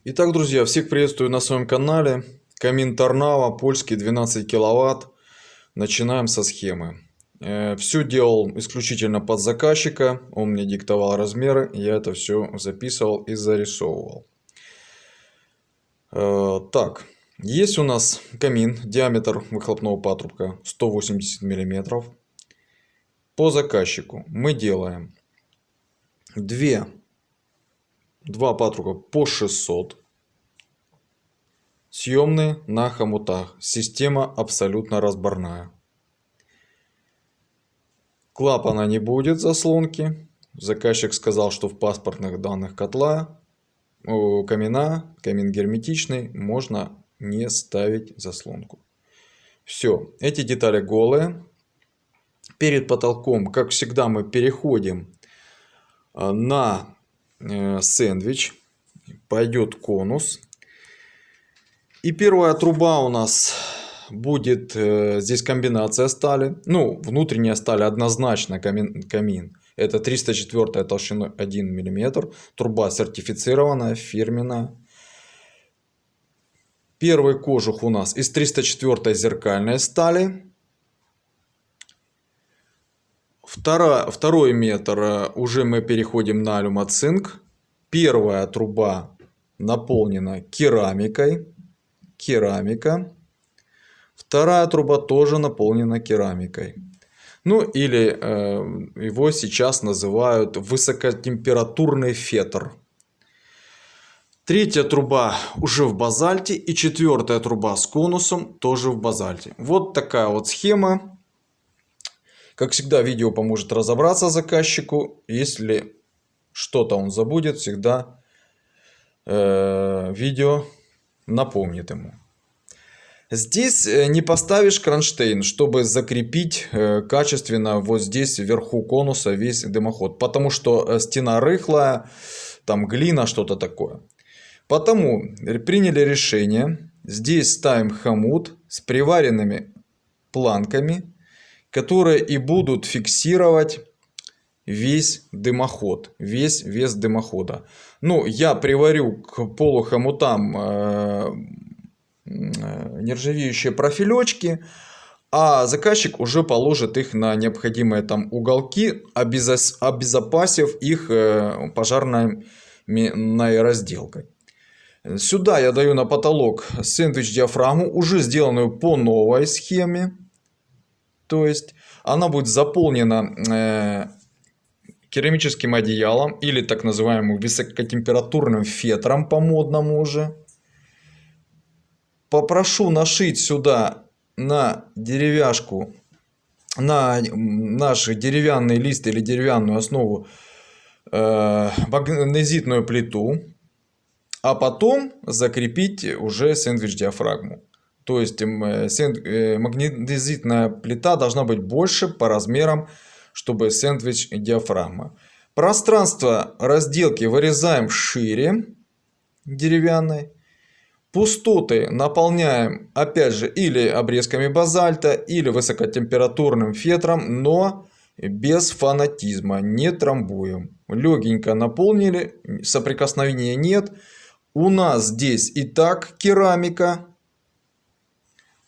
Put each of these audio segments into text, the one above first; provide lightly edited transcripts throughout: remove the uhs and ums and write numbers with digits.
Итак, друзья, всех приветствую на своем канале. Камин Торнава, польский, 12 киловатт. Начинаем со схемы. Все делал исключительно под заказчика. Он мне диктовал размеры. Я это все записывал и зарисовывал. Так, есть у нас камин. Диаметр выхлопного патрубка 180 мм. По заказчику мы делаем два патрука по 600. Съемные на хомутах. Система абсолютно разборная. Клапана не будет, заслонки. Заказчик сказал, что в паспортных данных камин герметичный, можно не ставить заслонку. Все, эти детали голые. Перед потолком, как всегда, мы переходим на сэндвич. Пойдет конус. И первая труба у нас будет, здесь комбинация стали. Ну, внутренняя сталь однозначно камин. Это 304 толщиной 1 мм. Труба сертифицированная, фирменная. Первый кожух у нас из 304 зеркальной стали. Второй метр уже мы переходим на алюмоцинк. Первая труба наполнена керамикой. Керамика. Вторая труба тоже наполнена керамикой. Ну или его сейчас называют высокотемпературный фетр. Третья труба уже в базальте. И четвертая труба с конусом тоже в базальте. Вот такая вот схема. Как всегда, видео поможет разобраться заказчику. Если что-то он забудет, всегда видео напомнит ему. Здесь не поставишь кронштейн, чтобы закрепить качественно вот здесь вверху конуса весь дымоход. Потому что стена рыхлая, там глина, что-то такое. Потому приняли решение. Здесь ставим хомут с приваренными планками, которые и будут фиксировать весь дымоход, весь вес дымохода. Ну, я приварю к полухомутам нержавеющие профилечки, а заказчик уже положит их на необходимые там уголки, обезопасив их пожарной разделкой. Сюда я даю на потолок сэндвич-диафрагму, уже сделанную по новой схеме. То есть она будет заполнена керамическим одеялом или так называемым высокотемпературным фетром по модному уже. Попрошу нашить сюда на деревяшку, на наш деревянный лист или деревянную основу магнезитную плиту, а потом закрепить уже сэндвич-диафрагму. То есть магнезитная плита должна быть больше по размерам, чтобы сэндвич-диафрагма. Пространство разделки вырезаем шире деревянной. Пустоты наполняем опять же или обрезками базальта, или высокотемпературным фетром, но без фанатизма, не трамбуем. Легенько наполнили, соприкосновения нет. У нас здесь и так керамика.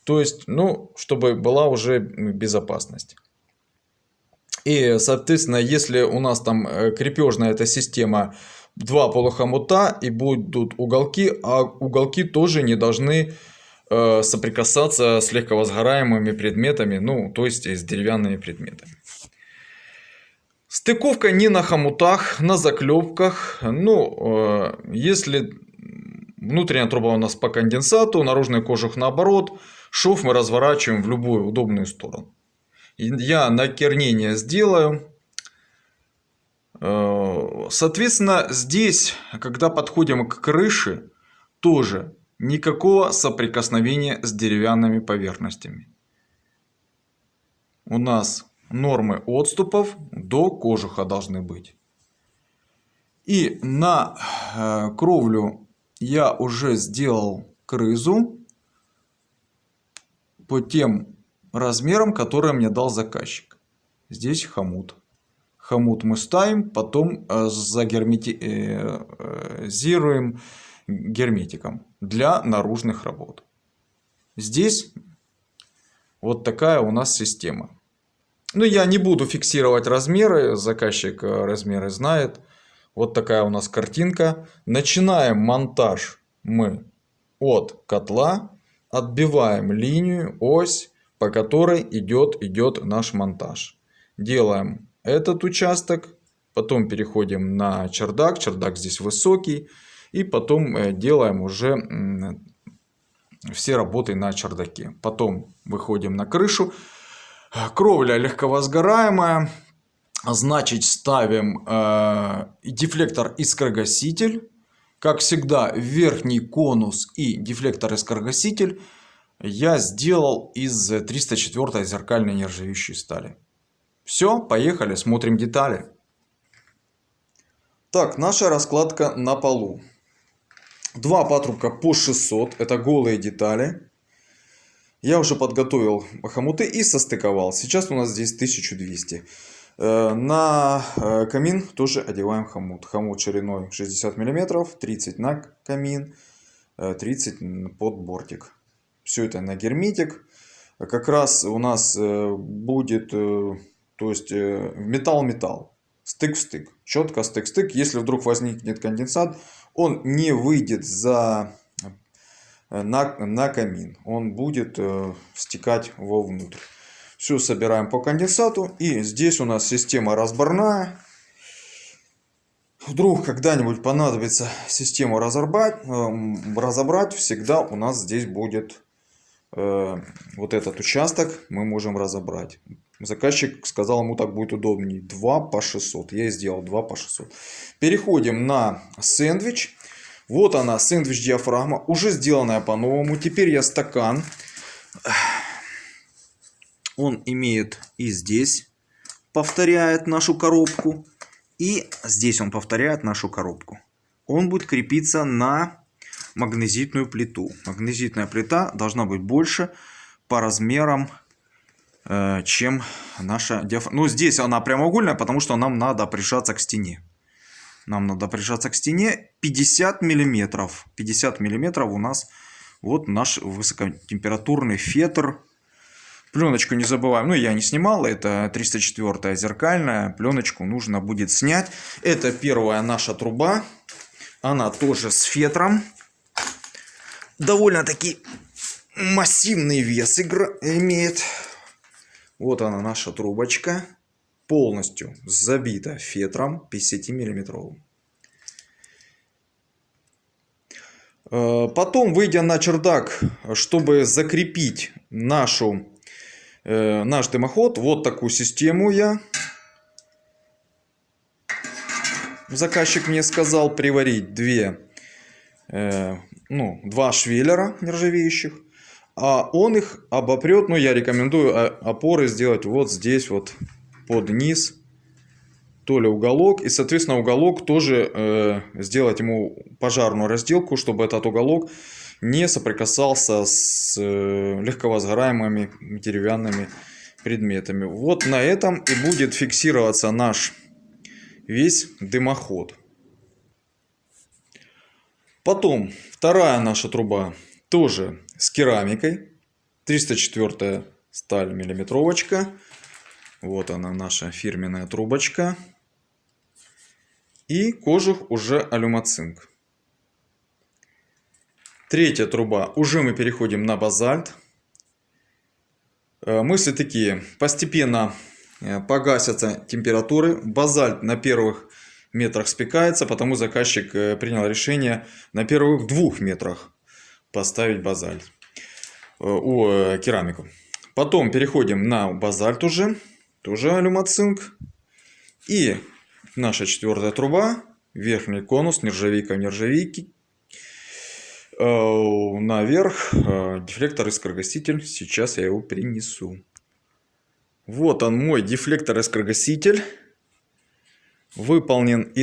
То есть, ну, чтобы была уже безопасность. И, соответственно, если у нас там крепежная эта система, два полухомута и будут уголки, а уголки тоже не должны соприкасаться с легковозгораемыми предметами, ну, то есть с деревянными предметами. Стыковка не на хомутах, на заклепках. Ну, если внутренняя труба у нас по конденсату, наружный кожух наоборот, шов мы разворачиваем в любую удобную сторону. Я накернение сделаю. Соответственно, здесь, когда подходим к крыше, тоже никакого соприкосновения с деревянными поверхностями. У нас нормы отступов до кожуха должны быть. И на кровлю я уже сделал крызу по тем размерам, которые мне дал заказчик. Здесь хомут. Хомут мы ставим, потом загерметизируем герметиком для наружных работ. Здесь вот такая у нас система. Ну, я не буду фиксировать размеры, заказчик размеры знает. Вот такая у нас картинка. Начинаем монтаж мы от котла, отбиваем линию, ось, по которой идет наш монтаж. Делаем этот участок, потом переходим на чердак, чердак здесь высокий, и потом делаем уже все работы на чердаке. Потом выходим на крышу. Кровля легковозгораемая, значит ставим дефлектор-искрогаситель. Как всегда, верхний конус и дефлектор-искрогаситель я сделал из 304 зеркальной нержавеющей стали. Все, поехали, смотрим детали. Так, наша раскладка на полу. Два патрубка по 600, это голые детали. Я уже подготовил хомуты и состыковал. Сейчас у нас здесь 1200. На камин тоже одеваем хомут. Хомут шириной 60 мм, 30 на камин, 30 под бортик. Все это на герметик. Как раз у нас будет, то есть металл-металл. Стык в стык. Четко стык в стык. Если вдруг возникнет конденсат, он не выйдет на камин. Он будет стекать вовнутрь. Все собираем по конденсату. И здесь у нас система разборная. Вдруг когда-нибудь понадобится систему разобрать, всегда у нас здесь будет вот этот участок. Мы можем разобрать. Заказчик сказал, ему так будет удобнее. 2 по 600. Я и сделал 2 по 600. Переходим на сэндвич. Вот она, сэндвич-диафрагма, уже сделанная по-новому. Теперь я стакан. Он имеет и здесь повторяет нашу коробку. И здесь он повторяет нашу коробку. Он будет крепиться на магнезитную плиту. Магнезитная плита должна быть больше по размерам, чем наша диафрагма. Ну, здесь она прямоугольная, потому что нам надо прижаться к стене. Нам надо прижаться к стене 50 миллиметров. 50 миллиметров у нас вот наш высокотемпературный фетр. Пленочку не забываем. Ну, я не снимал. Это 304 зеркальная. Пленочку нужно будет снять. Это первая наша труба. Она тоже с фетром. Довольно-таки массивный вес имеет. Вот она, наша трубочка. Полностью забита фетром 50-миллиметровым. Потом, выйдя на чердак, чтобы закрепить наш дымоход, вот такую систему заказчик мне сказал приварить два швеллера нержавеющих. А он их обопрет, я рекомендую опоры сделать вот здесь вот под низ, то ли уголок, и соответственно уголок тоже сделать ему пожарную разделку, чтобы этот уголок не соприкасался с легковозгораемыми деревянными предметами. Вот на этом и будет фиксироваться наш весь дымоход. Потом вторая наша труба тоже с керамикой, 304 сталь миллиметровочка. Вот она, наша фирменная трубочка. И кожух уже алюмоцинк. Третья труба. Уже мы переходим на базальт. Мысли такие. Постепенно погасятся температуры. Базальт на первых метрах спекается. Потому заказчик принял решение на первых 2 метрах поставить базальт. Керамику. Потом переходим на базальт уже. Тоже алюмоцинк. И наша 4-я труба. Верхний конус, нержавейка в нержавейке. Наверх дефлектор-искрогаситель. Сейчас я его принесу. Вот он, мой дефлектор-искрогаситель. Выполнен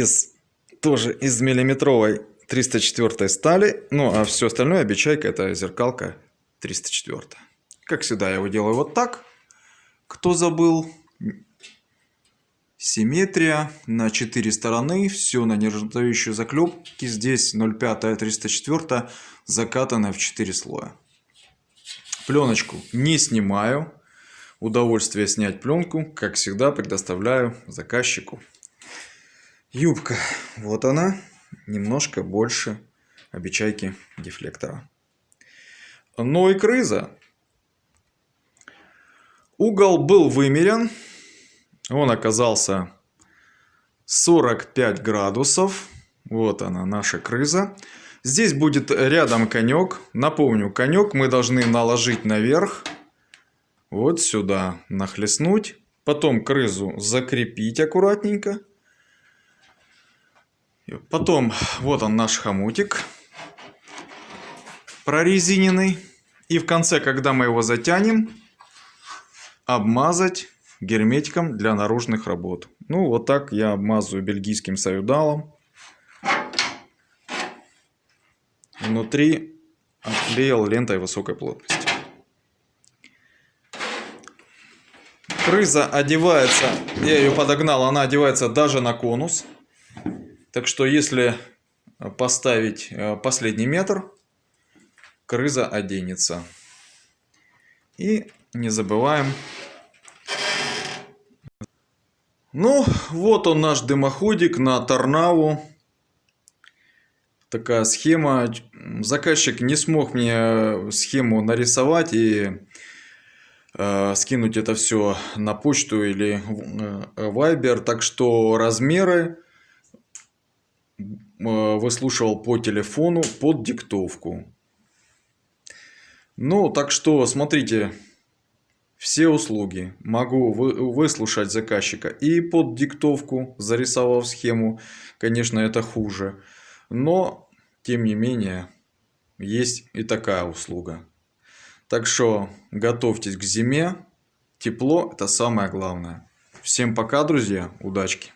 тоже из миллиметровой 304 стали. Ну а все остальное обечайка, это зеркалка 304. Как всегда я его делаю вот так. Кто забыл, Симметрия на 4 стороны, все на нержавеющей заклепке. Здесь 0,5 304 закатанная в 4 слоя. Пленочку не снимаю. Удовольствие снять пленку, как всегда, предоставляю заказчику. Юбка, вот она, немножко больше обечайки дефлектора. Но и крыза. Угол был вымерен. Он оказался 45 градусов. Вот она, наша крыза. Здесь будет рядом конек. Напомню, конек мы должны наложить наверх. Вот сюда нахлестнуть. Потом крызу закрепить аккуратненько. Потом вот он наш хомутик прорезиненный. И в конце, когда мы его затянем, обмазать герметиком для наружных работ. Ну, вот так я обмазываю бельгийским союдалом. Внутри обклеил лентой высокой плотности. Крыза одевается, я ее подогнал, она одевается даже на конус. Так что если поставить последний метр, крыза оденется. И не забываем. Ну, вот он наш дымоходик на Торнаву. Такая схема. Заказчик не смог мне схему нарисовать и скинуть это все на почту или Viber. Так что размеры выслушивал по телефону под диктовку. Ну, так что смотрите. Все услуги могу выслушать заказчика и под диктовку, зарисовав схему. Конечно, это хуже. Но, тем не менее, есть и такая услуга. Так что готовьтесь к зиме. Тепло – это самое главное. Всем пока, друзья. Удачки!